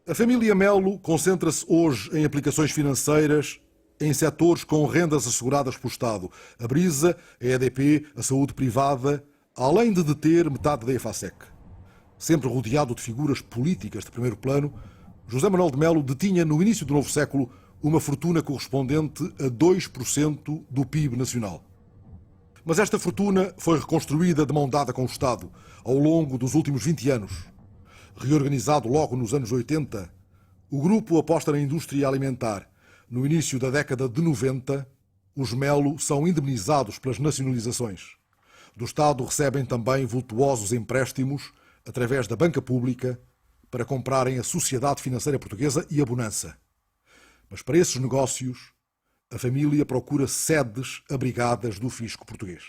A família Melo concentra-se hoje em aplicações financeiras em setores com rendas asseguradas pelo Estado. A Brisa, a EDP, a saúde privada, além de deter metade da EFASEC. Sempre rodeado de figuras políticas de primeiro plano, José Manuel de Melo detinha no início do novo século uma fortuna correspondente a 2% do PIB nacional. Mas esta fortuna foi reconstruída de mão dada com o Estado ao longo dos últimos 20 anos. Reorganizado logo nos anos 80, o grupo aposta na indústria alimentar. No início da década de 90, os Melo são indemnizados pelas nacionalizações. Do Estado recebem também vultuosos empréstimos através da banca pública para comprarem a Sociedade Financeira Portuguesa e a Bonança. Mas para esses negócios, a família procura sedes abrigadas do fisco português.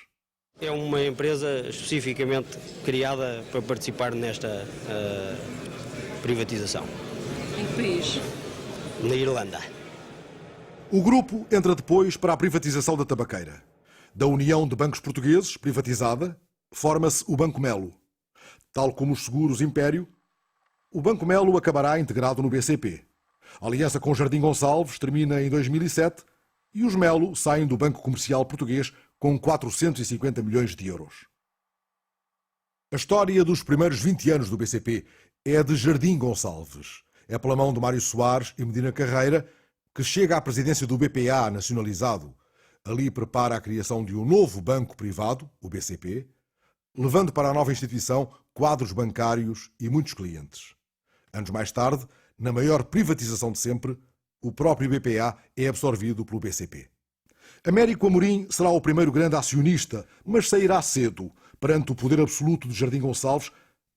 É uma empresa especificamente criada para participar nesta privatização. Em que país? Na Irlanda. O grupo entra depois para a privatização da tabaqueira. Da União de Bancos Portugueses, privatizada, forma-se o Banco Melo. Tal como os seguros Império, o Banco Melo acabará integrado no BCP. A aliança com Jardim Gonçalves termina em 2007 e os Melo saem do Banco Comercial Português com 450 milhões de euros. A história dos primeiros 20 anos do BCP é a de Jardim Gonçalves. É pela mão de Mário Soares e Medina Carreira que chega à presidência do BPA nacionalizado. Ali prepara a criação de um novo banco privado, o BCP, levando para a nova instituição quadros bancários e muitos clientes. Anos mais tarde, na maior privatização de sempre, o próprio BPA é absorvido pelo BCP. Américo Amorim será o primeiro grande acionista, mas sairá cedo, perante o poder absoluto de Jardim Gonçalves,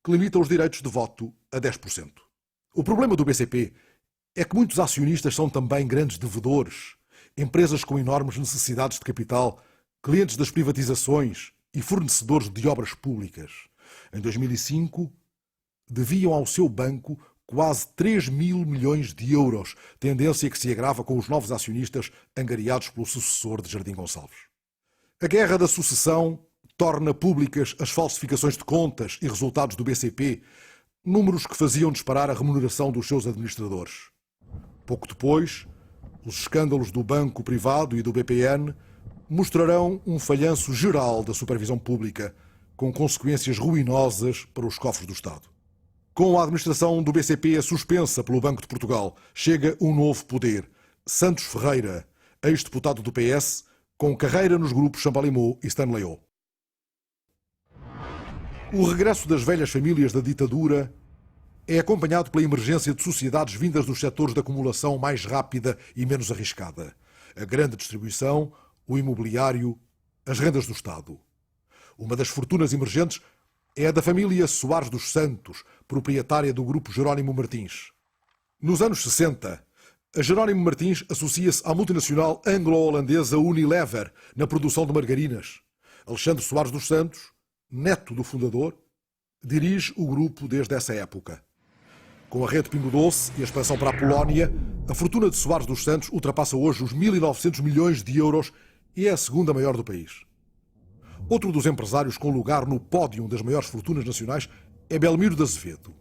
que limita os direitos de voto a 10%. O problema do BCP é que muitos acionistas são também grandes devedores, empresas com enormes necessidades de capital, clientes das privatizações e fornecedores de obras públicas. Em 2005, deviam ao seu banco quase 3 mil milhões de euros, tendência que se agrava com os novos acionistas angariados pelo sucessor de Jardim Gonçalves. A guerra da sucessão torna públicas as falsificações de contas e resultados do BCP, números que faziam disparar a remuneração dos seus administradores. Pouco depois, os escândalos do banco privado e do BPN mostrarão um falhanço geral da supervisão pública, com consequências ruinosas para os cofres do Estado. Com a administração do BCP suspensa pelo Banco de Portugal, chega um novo poder. Santos Ferreira, ex-deputado do PS, com carreira nos grupos Champalimau e Stanley O. O regresso das velhas famílias da ditadura é acompanhado pela emergência de sociedades vindas dos setores de acumulação mais rápida e menos arriscada. A grande distribuição, o imobiliário, as rendas do Estado. Uma das fortunas emergentes é a da família Soares dos Santos, proprietária do grupo Jerónimo Martins. Nos anos 60, a Jerónimo Martins associa-se à multinacional anglo-holandesa Unilever na produção de margarinas. Alexandre Soares dos Santos, neto do fundador, dirige o grupo desde essa época. Com a rede Pingo Doce e a expansão para a Polónia, a fortuna de Soares dos Santos ultrapassa hoje os 1.900 milhões de euros e é a segunda maior do país. Outro dos empresários com lugar no pódio das maiores fortunas nacionais é Belmiro de Azevedo.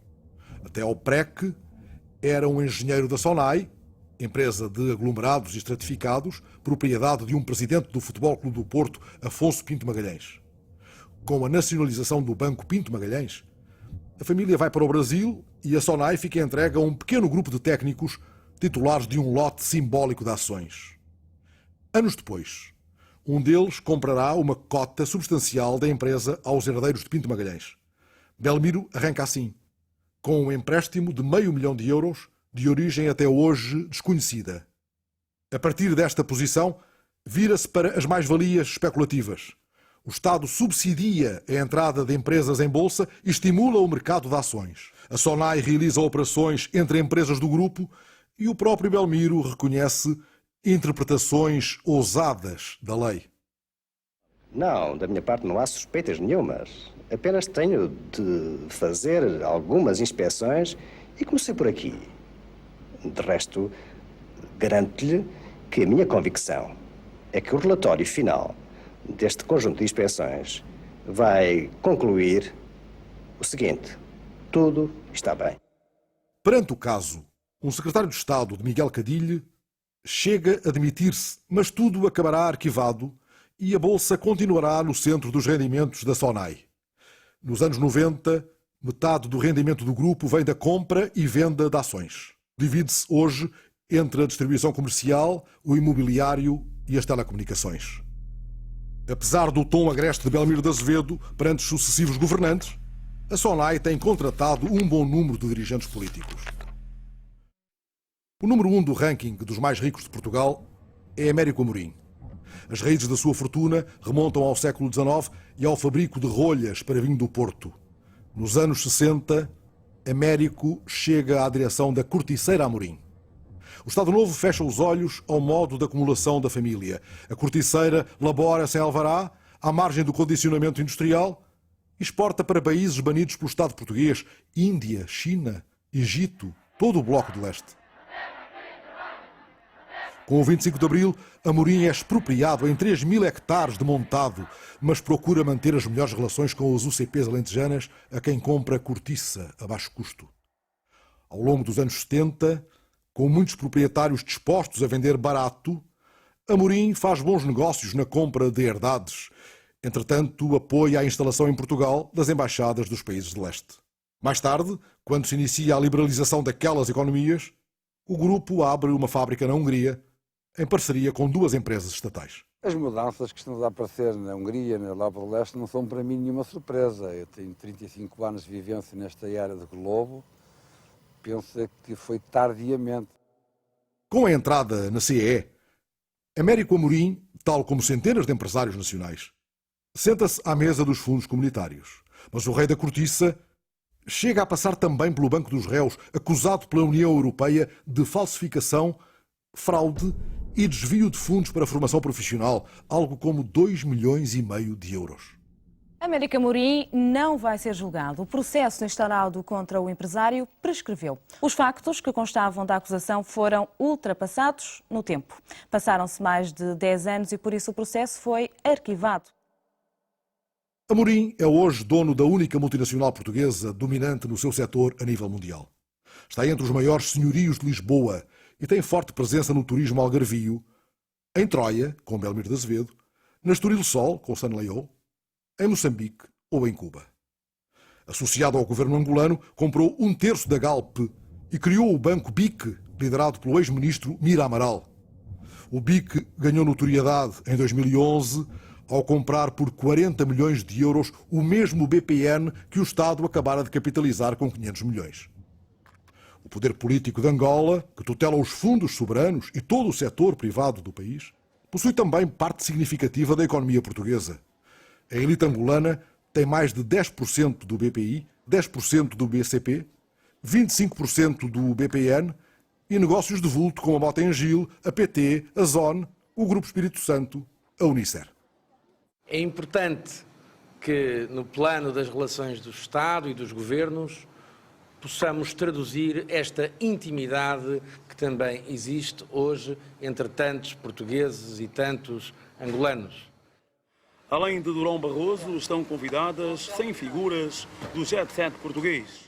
Até ao PREC, era um engenheiro da Sonai, empresa de aglomerados e estratificados, propriedade de um presidente do Futebol Clube do Porto, Afonso Pinto Magalhães. Com a nacionalização do Banco Pinto Magalhães, a família vai para o Brasil e a Sonai fica entregue a um pequeno grupo de técnicos titulares de um lote simbólico de ações. Anos depois, um deles comprará uma cota substancial da empresa aos herdeiros de Pinto Magalhães. Belmiro arranca assim, com um empréstimo de €500 mil de origem até hoje desconhecida. A partir desta posição, vira-se para as mais-valias especulativas. O Estado subsidia a entrada de empresas em bolsa e estimula o mercado de ações. A Sonai realiza operações entre empresas do grupo e o próprio Belmiro reconhece interpretações ousadas da lei. Não, da minha parte não há suspeitas nenhumas. Apenas tenho de fazer algumas inspeções e comecei por aqui. De resto, garanto-lhe que a minha convicção é que o relatório final deste conjunto de inspeções vai concluir o seguinte: tudo está bem. Perante o caso Um secretário de Estado de Miguel Cadilhe chega a demitir-se, mas tudo acabará arquivado e a Bolsa continuará no centro dos rendimentos da SONAI. Nos anos 90, metade do rendimento do grupo vem da compra e venda de ações. Divide-se hoje entre a distribuição comercial, o imobiliário e as telecomunicações. Apesar do tom agreste de Belmiro de Azevedo perante os sucessivos governantes, a SONAI tem contratado um bom número de dirigentes políticos. O número 1 do ranking dos mais ricos de Portugal é Américo Amorim. As raízes da sua fortuna remontam ao século XIX e ao fabrico de rolhas para vinho do Porto. Nos anos 60, Américo chega à direção da Corticeira Amorim. O Estado Novo fecha os olhos ao modo de acumulação da família. A Corticeira labora sem alvará, à margem do condicionamento industrial, e exporta para países banidos pelo Estado português: Índia, China, Egito, todo o Bloco de Leste. Com o 25 de Abril, Amorim é expropriado em 3.000 hectares de montado, mas procura manter as melhores relações com as UCPs alentejanas, a quem compra cortiça a baixo custo. Ao longo dos anos 70, com muitos proprietários dispostos a vender barato, Amorim faz bons negócios na compra de herdades. Entretanto, apoia a instalação em Portugal das embaixadas dos países de leste. Mais tarde, quando se inicia a liberalização daquelas economias, o grupo abre uma fábrica na Hungria, em parceria com 2 empresas estatais. As mudanças que estão a aparecer na Hungria, na Europa do Leste, não são para mim nenhuma surpresa. Eu tenho 35 anos de vivência nesta área do globo. Penso que foi tardiamente. Com a entrada na CEE, Américo Amorim, tal como centenas de empresários nacionais, senta-se à mesa dos fundos comunitários. Mas o rei da cortiça chega a passar também pelo banco dos réus, acusado pela União Europeia de falsificação, fraude e desvio de fundos para a formação profissional, algo como 2,5 milhões de euros. Américo Amorim não vai ser julgado. O processo instaurado contra o empresário prescreveu. Os factos que constavam da acusação foram ultrapassados no tempo. Passaram-se mais de 10 anos e por isso o processo foi arquivado. Amorim é hoje dono da única multinacional portuguesa dominante no seu setor a nível mundial. Está entre os maiores senhorios de Lisboa e tem forte presença no turismo algarvio, em Troia, com Belmiro de Azevedo, na Estoril Sol, com Sanleou, em Moçambique ou em Cuba. Associado ao governo angolano, comprou 1/3 da Galp e criou o banco BIC, liderado pelo ex-ministro Mira Amaral. O BIC ganhou notoriedade em 2011 ao comprar por 40 milhões de euros o mesmo BPN que o Estado acabara de capitalizar com 500 milhões. O poder político de Angola, que tutela os fundos soberanos e todo o setor privado do país, possui também parte significativa da economia portuguesa. A elite angolana tem mais de 10% do BPI, 10% do BCP, 25% do BPN e negócios de vulto com a Mota-Engil, a PT, a ZON, o Grupo Espírito Santo, a Unicer. É importante que, no plano das relações do Estado e dos governos, possamos traduzir esta intimidade que também existe hoje entre tantos portugueses e tantos angolanos. Além de Durão Barroso, estão convidadas 100 figuras do jet set português.